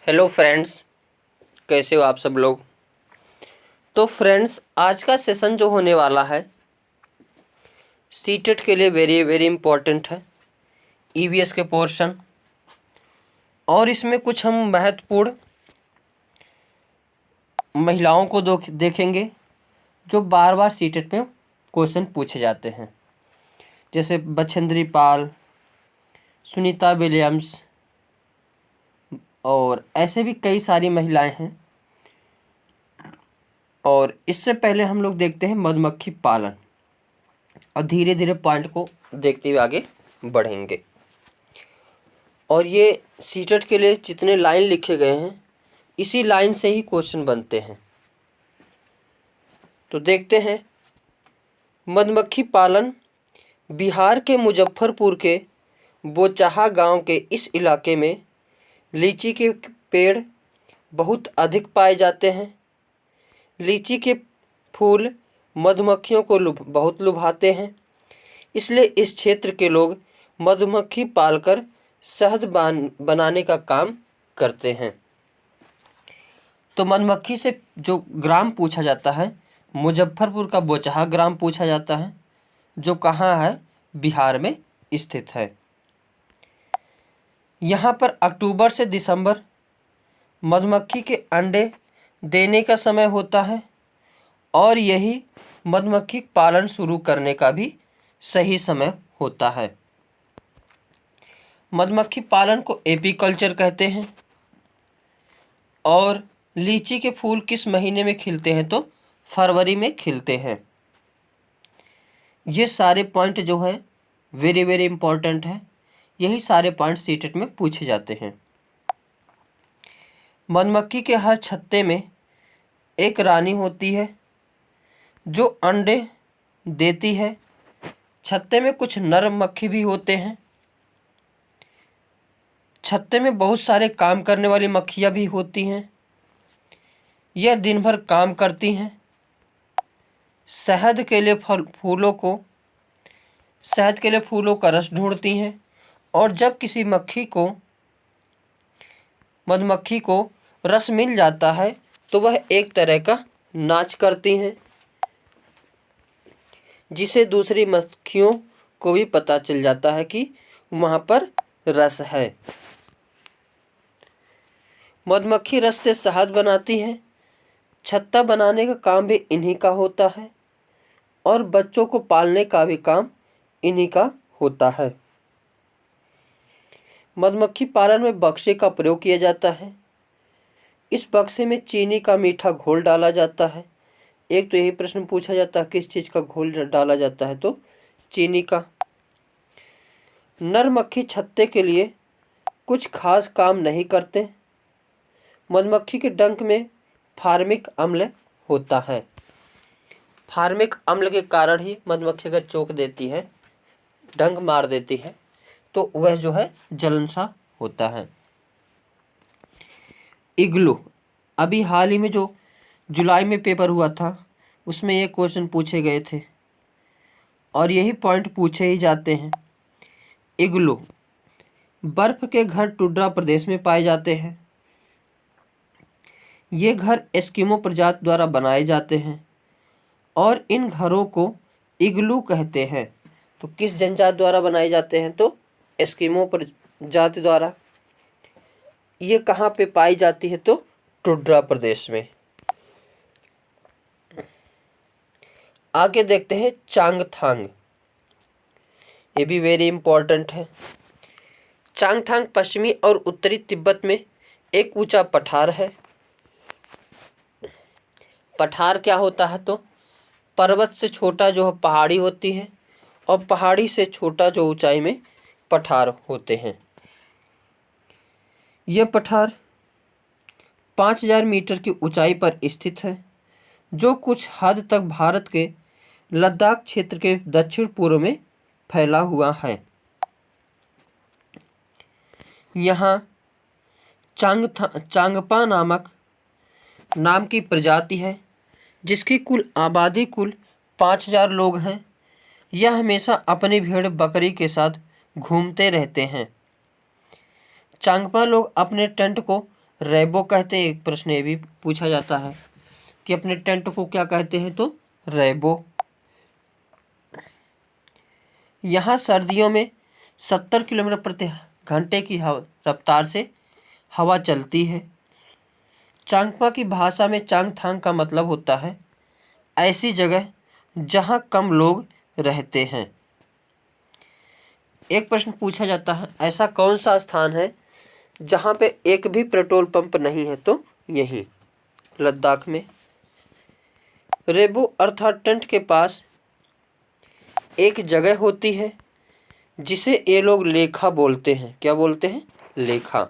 Hello friends, कैसे हो आप सब लोग। तो फ्रेंड्स, आज का सेशन जो होने वाला है सीटेट के लिए वेरी वेरी इम्पोर्टेंट है। ईवीएस के पोर्शन और इसमें कुछ हम महत्वपूर्ण महिलाओं को देखेंगे जो बार बार सीटेट में क्वेश्चन पूछे जाते हैं, जैसे बछेंद्री पाल, सुनीता विलियम्स और ऐसे भी कई सारी महिलाएं हैं। और इससे पहले हम लोग देखते हैं मधुमक्खी पालन और धीरे धीरे पॉइंट को देखते हुए आगे बढ़ेंगे। और ये सीटेट के लिए जितने लाइन लिखे गए हैं इसी लाइन से ही क्वेश्चन बनते हैं। तो देखते हैं, मधुमक्खी पालन बिहार के मुजफ्फरपुर के बोचाहा गांव के इस इलाके में लीची के पेड़ बहुत अधिक पाए जाते हैं। लीची के फूल मधुमक्खियों को बहुत लुभाते हैं, इसलिए इस क्षेत्र के लोग मधुमक्खी पालकर शहद बनाने का काम करते हैं। तो मधुमक्खी से जो ग्राम पूछा जाता है, मुजफ्फरपुर का बोचाहा ग्राम पूछा जाता है, जो कहाँ है, बिहार में स्थित है। यहाँ पर अक्टूबर से दिसंबर मधुमक्खी के अंडे देने का समय होता है और यही मधुमक्खी पालन शुरू करने का भी सही समय होता है। मधुमक्खी पालन को एपीकल्चर कहते हैं। और लीची के फूल किस महीने में खिलते हैं, तो फरवरी में खिलते हैं। ये सारे पॉइंट जो है वेरी वेरी इंपॉर्टेंट है। यही सारे पॉइंट सीटेट में पूछे जाते हैं। मधुमक्खी के हर छत्ते में एक रानी होती है जो अंडे देती है। छत्ते में कुछ नर मक्खी भी होते हैं। छत्ते में बहुत सारे काम करने वाली मक्खियाँ भी होती हैं। यह दिन भर काम करती हैं। शहद के लिए फूलों का रस ढूंढती हैं। और जब किसी मधुमक्खी को रस मिल जाता है तो वह एक तरह का नाच करती हैं, जिसे दूसरी मक्खियों को भी पता चल जाता है कि वहाँ पर रस है। मधुमक्खी रस से शहद बनाती है। छत्ता बनाने का काम भी इन्हीं का होता है और बच्चों को पालने का भी काम इन्हीं का होता है। मधुमक्खी पालन में बक्से का प्रयोग किया जाता है। इस बक्से में चीनी का मीठा घोल डाला जाता है। एक तो यही प्रश्न पूछा जाता है, किस चीज़ का घोल डाला जाता है, तो चीनी का। नर मक्खी छत्ते के लिए कुछ खास काम नहीं करते। मधुमक्खी के डंक में फार्मिक अम्ल होता है। फार्मिक अम्ल के कारण ही मधुमक्खी अगर चोक देती है, डंक मार देती है, तो वह जो है जलन सा होता है। इग्लू, अभी हाल ही में जो जुलाई में पेपर हुआ था उसमें ये क्वेश्चन पूछे गए थे और यही पॉइंट पूछे ही जाते हैं। इग्लू बर्फ के घर टुंड्रा प्रदेश में पाए जाते हैं। ये घर एस्किमो प्रजाति द्वारा बनाए जाते हैं और इन घरों को इग्लू कहते हैं। तो किस जनजाति द्वारा बनाए जाते हैं, तो एस्किमो प्रजाति द्वारा। ये कहाँ पे पाई जाती है, तो टुंड्रा प्रदेश में। आगे देखते हैं चांगथांग। ये भी वेरी इंपॉर्टेंट है। चांगथांग पश्चिमी और उत्तरी तिब्बत में एक ऊंचा पठार है। पठार क्या होता है, तो पर्वत से छोटा जो है पहाड़ी होती है और पहाड़ी से छोटा जो ऊंचाई में पठार होते हैं। यह पठार 5000 मीटर की ऊंचाई पर स्थित है, जो कुछ हद तक भारत के लद्दाख क्षेत्र के दक्षिण पूर्व में फैला हुआ है। यहाँ चांगपा नाम की प्रजाति है, जिसकी कुल आबादी कुल 5000 लोग हैं। यह हमेशा अपनी भेड़ बकरी के साथ घूमते रहते हैं। चांगपा लोग अपने टेंट को रैबो कहते हैं। एक प्रश्न ये भी पूछा जाता है कि अपने टेंट को क्या कहते हैं, तो रैबो। यहाँ सर्दियों में 70 किलोमीटर प्रति घंटे की रफ्तार से हवा चलती है। चांगपा की भाषा में चांगथांग का मतलब होता है ऐसी जगह जहाँ कम लोग रहते हैं। एक प्रश्न पूछा जाता है, ऐसा कौन सा स्थान है जहाँ पे एक भी पेट्रोल पंप नहीं है, तो यही लद्दाख में। रेबो अर्थात टेंट के पास एक जगह होती है जिसे ये लोग लेखा बोलते हैं। क्या बोलते हैं? लेखा।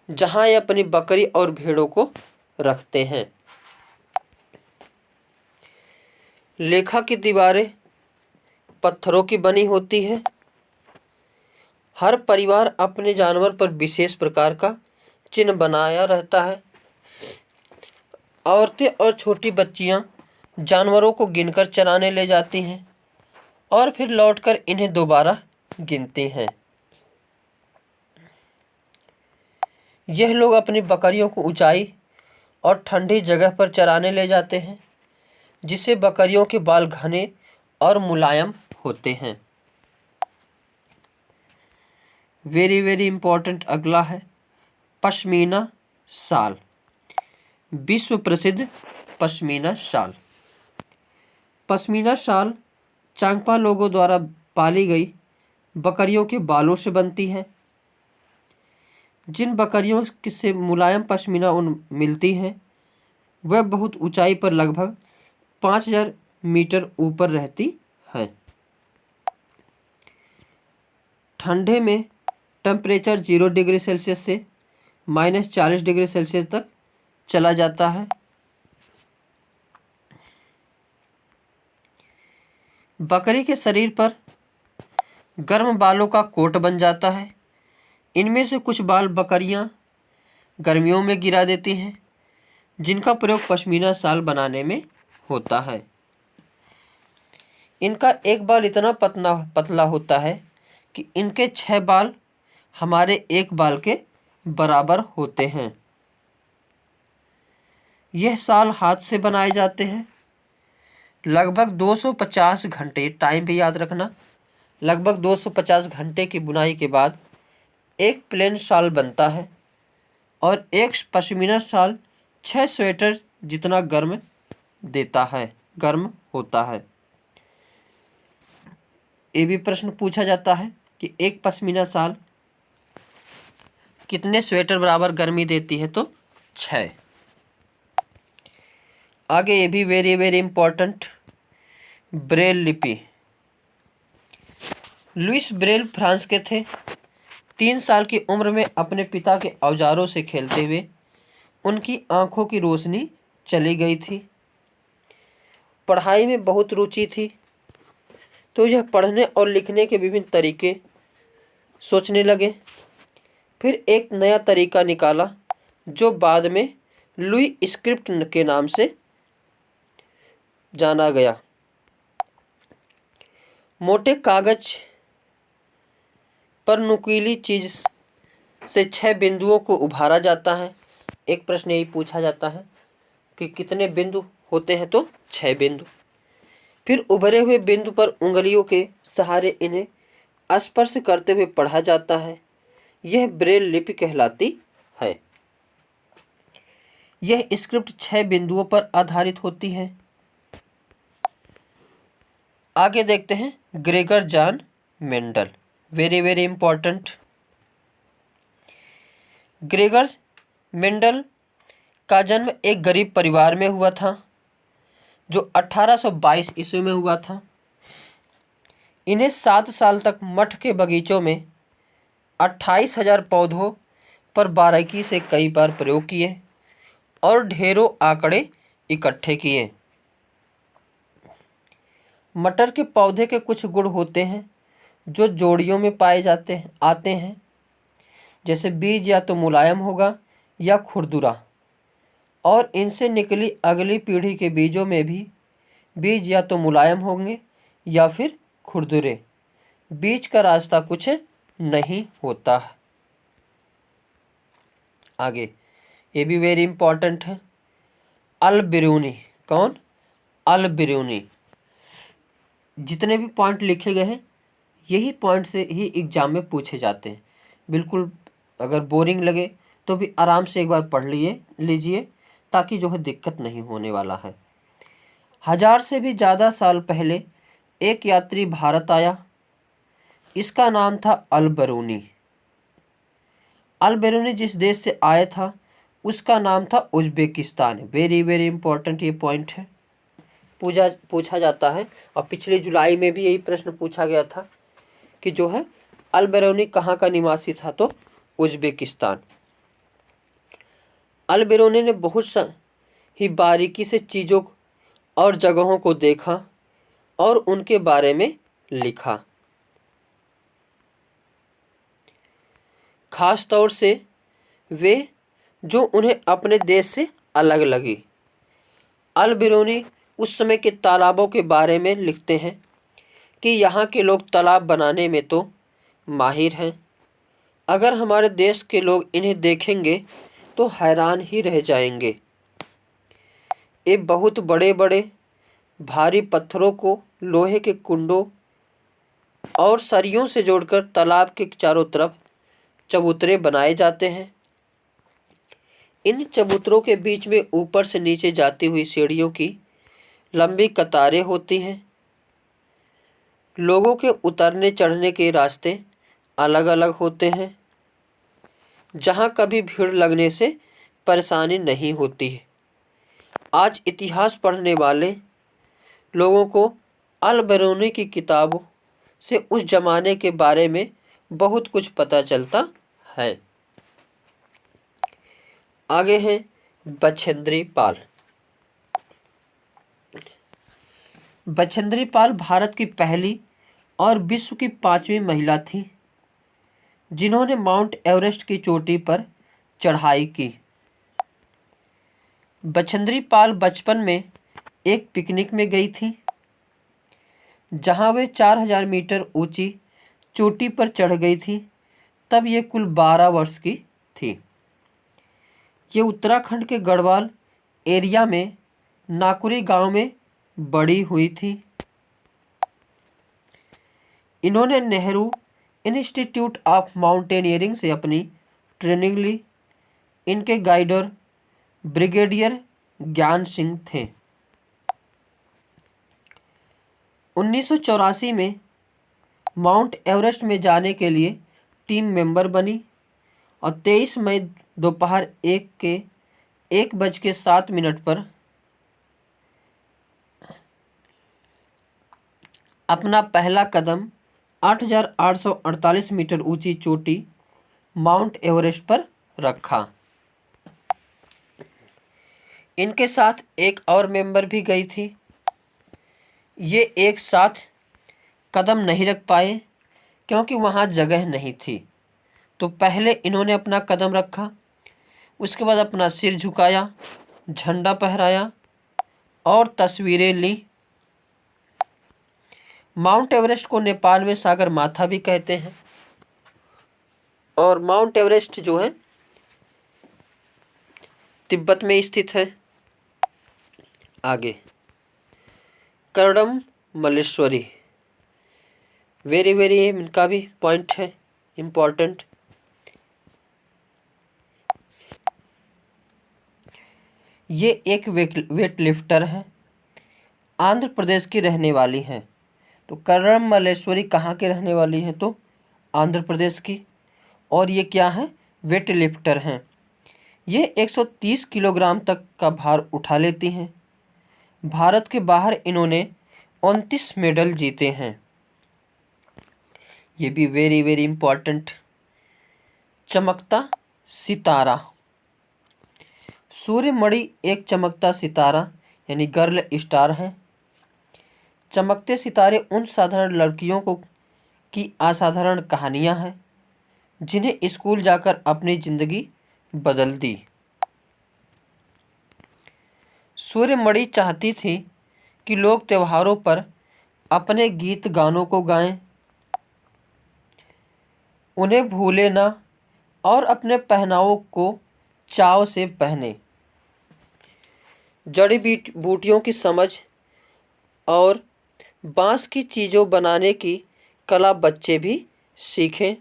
जहाँ ये अपनी बकरी और भेड़ों को रखते हैं। लेखा की दीवारें पत्थरों की बनी होती है। हर परिवार अपने जानवर पर विशेष प्रकार का चिन्ह बनाया रहता है। औरतें और छोटी बच्चियां जानवरों को गिनकर चराने ले जाती हैं और फिर लौटकर इन्हें दोबारा गिनती हैं। यह लोग अपनी बकरियों को ऊंचाई और ठंडी जगह पर चराने ले जाते हैं, जिससे बकरियों के बाल घने और मुलायम होते हैं। वेरी वेरी इंपॉर्टेंट अगला है पश्मीना शाल। विश्व प्रसिद्ध पश्मीना शाल। पश्मीना शाल चांगपा लोगों द्वारा पाली गई बकरियों के बालों से बनती है। जिन बकरियों से मुलायम पश्मीना ऊन मिलती है वह बहुत ऊंचाई पर लगभग 5000 मीटर ऊपर रहती है। ठंडे में टेम्परेचर 0 डिग्री सेल्सियस से -40 डिग्री सेल्सियस तक चला जाता है। बकरी के शरीर पर गर्म बालों का कोट बन जाता है। इनमें से कुछ बाल बकरियां गर्मियों में गिरा देती हैं, जिनका प्रयोग पश्मीना शाल बनाने में होता है। इनका एक बाल इतना पतला होता है कि इनके 6 बाल हमारे एक बाल के बराबर होते हैं। यह शाल हाथ से बनाए जाते हैं। लगभग 250 घंटे, टाइम भी याद रखना, लगभग 250 घंटे की बुनाई के बाद एक प्लेन शाल बनता है और एक पश्मीना शाल 6 स्वेटर जितना गर्म होता है। ये भी प्रश्न पूछा जाता है कि एक पश्मीना शाल कितने स्वेटर बराबर गर्मी देती है, तो 6। आगे ये भी वेरी वेरी इंपॉर्टेंट, ब्रेल लिपि। लुइस ब्रेल फ्रांस के थे। 3 साल की उम्र में अपने पिता के औजारों से खेलते हुए उनकी आंखों की रोशनी चली गई थी। पढ़ाई में बहुत रुचि थी, तो यह पढ़ने और लिखने के विभिन्न तरीके सोचने लगे। फिर एक नया तरीका निकाला जो बाद में लुई स्क्रिप्ट के नाम से जाना गया। मोटे कागज पर नुकीली चीज से 6 बिंदुओं को उभारा जाता है। एक प्रश्न यही पूछा जाता है कि कितने बिंदु होते हैं, तो 6 बिंदु। फिर उभरे हुए बिंदु पर उंगलियों के सहारे इन्हें स्पर्श करते हुए पढ़ा जाता है। यह ब्रेल लिपि कहलाती है। यह स्क्रिप्ट 6 बिंदुओं पर आधारित होती है। आगे देखते हैं Gregor John Mendel. Very very important. Gregor Mendel का जन्म एक गरीब परिवार में हुआ था, जो 1822 ईस्वी में हुआ था। इन्हें 7 साल तक मठ के बगीचों में 28,000 पौधों पर बारीकी से कई बार प्रयोग किए और ढेरों आंकड़े इकट्ठे किए। मटर के पौधे के कुछ गुण होते हैं जो जोड़ियों में पाए आते हैं, जैसे बीज या तो मुलायम होगा या खुरदुरा, और इनसे निकली अगली पीढ़ी के बीजों में भी बीज या तो मुलायम होंगे या फिर खुरदुरे। बीज का रास्ता कुछ नहीं होता है। आगे ये भी वेरी इंपॉर्टेंट है, अल बिरूनी। कौन? अल बिरूनी। जितने भी पॉइंट लिखे गए हैं यही पॉइंट से ही एग्जाम में पूछे जाते हैं। बिल्कुल अगर बोरिंग लगे तो भी आराम से एक बार पढ़ लीजिए ताकि जो है दिक्कत नहीं होने वाला है। 1000 से भी ज़्यादा साल पहले एक यात्री भारत आया, इसका नाम था अल बिरूनी। अल बिरूनी जिस देश से आया था उसका नाम था उज़्बेकिस्तान। वेरी वेरी इंपॉर्टेंट ये पॉइंट है, पूछा जाता है। और पिछले जुलाई में भी यही प्रश्न पूछा गया था कि जो है अल बिरूनी कहाँ का निवासी था, तो उज़्बेकिस्तान। अल बिरूनी ने बहुत ही बारीकी से चीज़ों और जगहों को देखा और उनके बारे में लिखा। खास तौर से वे जो उन्हें अपने देश से अलग लगी। अल बिरूनी उस समय के तालाबों के बारे में लिखते हैं कि यहाँ के लोग तालाब बनाने में तो माहिर हैं, अगर हमारे देश के लोग इन्हें देखेंगे तो हैरान ही रह जाएंगे। ये बहुत बड़े बड़े भारी पत्थरों को लोहे के कुंडों और सरियों से जोड़कर तालाब के चारों तरफ चबूतरे बनाए जाते हैं। इन चबूतरों के बीच में ऊपर से नीचे जाती हुई सीढ़ियों की लंबी कतारें होती हैं। लोगों के उतरने चढ़ने के रास्ते अलग अलग होते हैं, जहाँ कभी भीड़ लगने से परेशानी नहीं होती है। आज इतिहास पढ़ने वाले लोगों को अल बिरूनी की किताबों से उस जमाने के बारे में बहुत कुछ पता चलता है। आगे हैं बछेंद्री पाल। बछेंद्री पाल भारत की पहली और विश्व की 5वीं महिला थी जिन्होंने माउंट एवरेस्ट की चोटी पर चढ़ाई की। बछेंद्री पाल बचपन में एक पिकनिक में गई थी जहां वे 4000 मीटर ऊंची चोटी पर चढ़ गई थी। तब ये कुल 12 वर्ष की थी। ये उत्तराखंड के गढ़वाल एरिया में नाकुरी गांव में बड़ी हुई थी। इन्होंने नेहरू इंस्टीट्यूट ऑफ माउंटेनियरिंग से अपनी ट्रेनिंग ली। इनके गाइडर ब्रिगेडियर ज्ञान सिंह थे। 1984 में माउंट एवरेस्ट में जाने के लिए टीम मेंबर बनी और 23 मई दोपहर 1:07 पर अपना पहला कदम 8848 मीटर ऊंची चोटी माउंट एवरेस्ट पर रखा। इनके साथ एक और मेंबर भी गई थी। ये एक साथ कदम नहीं रख पाए क्योंकि वहाँ जगह नहीं थी, तो पहले इन्होंने अपना कदम रखा, उसके बाद अपना सिर झुकाया, झंडा फहराया और तस्वीरें ली। माउंट एवरेस्ट को नेपाल में सागर माथा भी कहते हैं और माउंट एवरेस्ट जो है तिब्बत में स्थित है। आगे कर्दम मल्लेश्वरी। वेरी वेरी इनका भी पॉइंट है इम्पोर्टेंट। ये एक वेट लिफ्टर है, आंध्र प्रदेश की रहने वाली हैं। तो कर्दम मल्लेश्वरी कहाँ के रहने वाली हैं, तो आंध्र प्रदेश की। और ये क्या है, वेट लिफ्टर हैं। ये 130 किलोग्राम तक का भार उठा लेती हैं। भारत के बाहर इन्होंने 29 मेडल जीते हैं। ये भी वेरी वेरी इंपॉर्टेंट। चमकता सितारा। सूर्यमणि एक चमकता सितारा यानी गर्ल स्टार है। चमकते सितारे उन साधारण लड़कियों की असाधारण कहानियां हैं जिन्हें स्कूल जाकर अपनी जिंदगी बदल दी। सूर्यमणि चाहती थी कि लोग त्योहारों पर अपने गीत गानों को गाएं, उन्हें भूले ना और अपने पहनावों को चाव से पहने। जड़ी बूटियों की समझ और बांस की चीज़ों बनाने की कला बच्चे भी सीखें।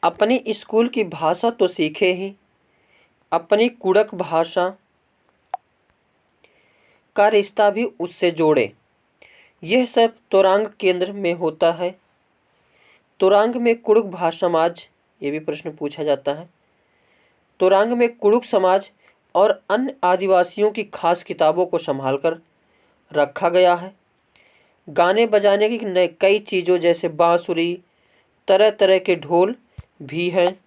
अपनी स्कूल की भाषा तो सीखे ही, अपनी कुड़क भाषा का रिश्ता भी उससे जोड़े। यह सब तोरांग केंद्र में होता है। तोरांग में कुड़ुक भाषा समाज, ये भी प्रश्न पूछा जाता है। तोरांग में कुड़ुक समाज और अन्य आदिवासियों की खास किताबों को संभाल कर रखा गया है। गाने बजाने की कई चीज़ों जैसे बांसुरी, तरह तरह के ढोल भी हैं।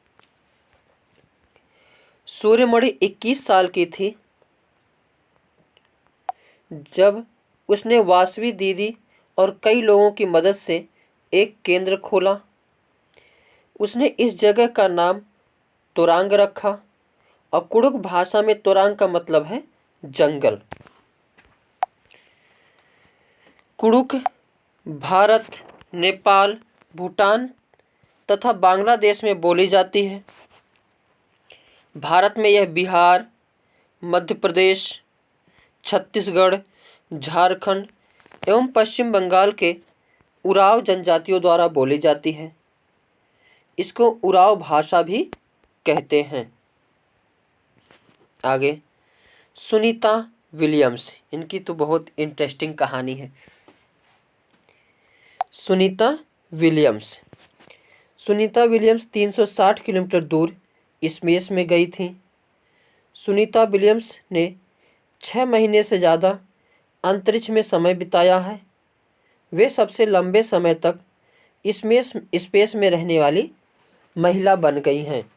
सूर्यमणि 21 साल की थी जब उसने वासवी दीदी और कई लोगों की मदद से एक केंद्र खोला। उसने इस जगह का नाम तोरांग रखा और कुड़ुक भाषा में तोरांग का मतलब है जंगल। कुड़ुक भारत, नेपाल, भूटान तथा बांग्लादेश में बोली जाती है। भारत में यह बिहार, मध्य प्रदेश, छत्तीसगढ़, झारखंड एवं पश्चिम बंगाल के उराव जनजातियों द्वारा बोली जाती है। इसको उराव भाषा भी कहते हैं। आगे सुनीता विलियम्स, इनकी तो बहुत इंटरेस्टिंग कहानी है। सुनीता विलियम्स 360 किलोमीटर दूर स्पेस में गई थी। सुनीता विलियम्स ने 6 महीने से ज़्यादा अंतरिक्ष में समय बिताया है। वे सबसे लंबे समय तक स्पेस में रहने वाली महिला बन गई हैं।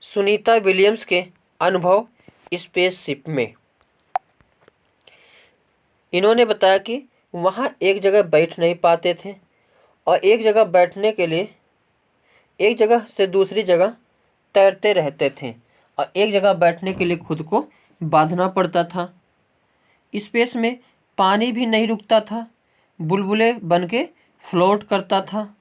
सुनीता विलियम्स के अनुभव स्पेसशिप में, इन्होंने बताया कि वहाँ एक जगह बैठ नहीं पाते थे और एक जगह बैठने के लिए एक जगह से दूसरी जगह तैरते रहते थे और एक जगह बैठने के लिए खुद को बांधना पड़ता था। स्पेस में पानी भी नहीं रुकता था, बुलबुले बन के फ्लोट करता था।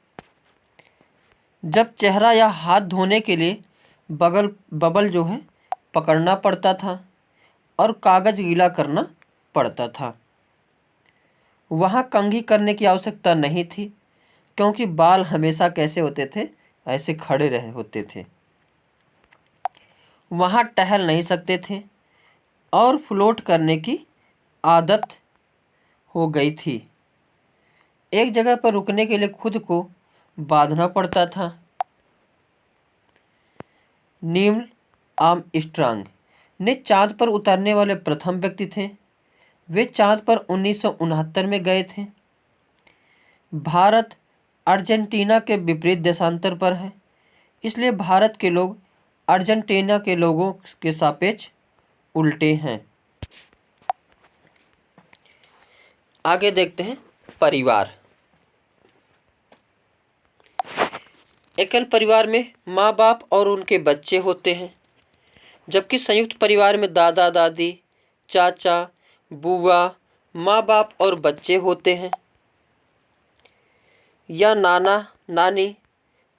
जब चेहरा या हाथ धोने के लिए बबल जो है पकड़ना पड़ता था और कागज गीला करना पड़ता था। वहाँ कंघी करने की आवश्यकता नहीं थी क्योंकि बाल हमेशा कैसे होते थे, ऐसे खड़े रहे होते थे। वहाँ टहल नहीं सकते थे और फ्लोट करने की आदत हो गई थी। एक जगह पर रुकने के लिए खुद को बांधना पड़ता था। नील आर्मस्ट्रांग ने चांद पर उतरने वाले प्रथम व्यक्ति थे। वे चांद पर 1969 में गए थे। भारत अर्जेंटीना के विपरीत देशांतर पर है, इसलिए भारत के लोग अर्जेंटीना के लोगों के सापेक्ष उल्टे हैं। आगे देखते हैं परिवार। एकल परिवार में माँ बाप और उनके बच्चे होते हैं, जबकि संयुक्त परिवार में दादा दादी, चाचा, बुआ, माँ बाप और बच्चे होते हैं, या नाना नानी,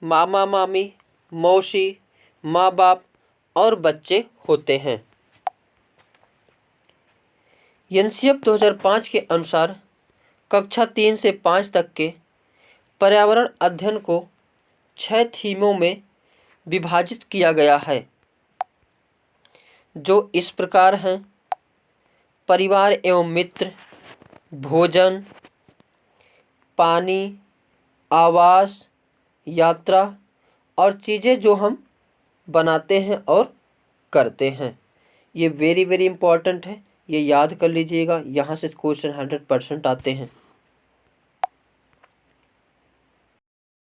मामा मामी, मौसी, माँ बाप और बच्चे होते हैं। एनसीएफ 2005 के अनुसार कक्षा 3 से 5 तक के पर्यावरण अध्ययन को 6 थीमों में विभाजित किया गया है, जो इस प्रकार हैं: परिवार एवं मित्र, भोजन, पानी, आवास, यात्रा और चीज़ें जो हम बनाते हैं और करते हैं। ये वेरी वेरी इंपॉर्टेंट है, ये याद कर लीजिएगा, यहाँ से क्वेश्चन 100% आते हैं।